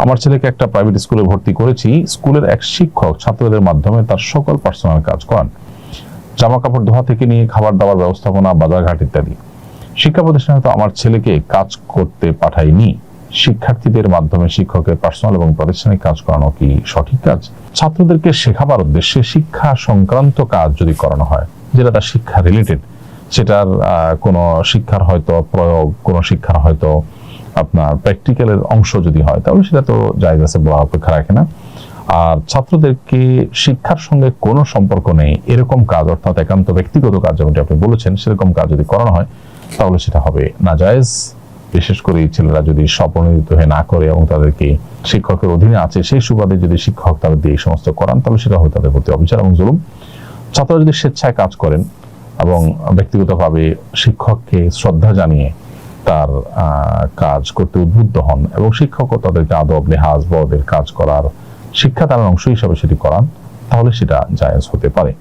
আমার ছেলেকে একটা প্রাইভেট স্কুলে ভর্তি করেছি। স্কুলের এক শিক্ষক ছাত্রদের মাধ্যমে তার সকল পার্সোনাল কাজ করান, জামা কাপড় ধোয়া থেকে নিয়ে খাবার দাবার ব্যবস্থাপনা, বাজারঘাট ইত্যাদি। শিক্ষা প্রতিষ্ঠানে তো আমার ছেলেকে কাজ করতে পাঠাইনি। শিক্ষার্থীদের মাধ্যমে শিক্ষকের পার্সোনাল এবং প্রাতিষ্ঠানিক কাজ করানো কি সঠিক কাজ? ছাত্রদেরকে শেখাবার উদ্দেশ্যে শিক্ষা সংক্রান্ত কাজ যদি করানো হয়, যেটা তার শিক্ষা রিলেটেড, সেটার কোনো শিক্ষার হয়তো প্রয়োগ, কোনো শিক্ষার হয়তো আপনার প্র্যাকটিক্যালের অংশ যদি হয়, তাহলে সেটা তো জায়েজ আছে, বলা অপেক্ষা রাখে না। আর ছাত্রদেরকে শিক্ষার সঙ্গে কোনো সম্পর্ক নেই এরকম কাজ, অর্থাৎ একান্ত ব্যক্তিগত কাজ যেমনটি আপনি বলেছেন, সেরকম কাজ যদি করানো হয় তাহলে সেটা হবে নাজায়েজ। বিশেষ করে ছেলেরা যদি স্বপ্রণোদিত হয়ে না করে এবং তাদেরকে শিক্ষকের অধীনে আছে সেই সুবাদে যদি শিক্ষক তাদের দিয়ে এই সমস্ত করান, তাহলে সেটা হবে তাদের প্রতি অবিচার এবং জুলুম। ছাত্ররা যদি স্বেচ্ছায় কাজ করেন এবং ব্যক্তিগতভাবে শিক্ষককে শ্রদ্ধা জানিয়ে তার কাজ করতে উদ্বুদ্ধ হন এবং শিক্ষকও তাদেরকে আদব, লেহাজ, বদের কাজ করার শিক্ষা তার অংশ হিসাবে সেটি করান, তাহলে সেটা জায়েজ হতে পারে।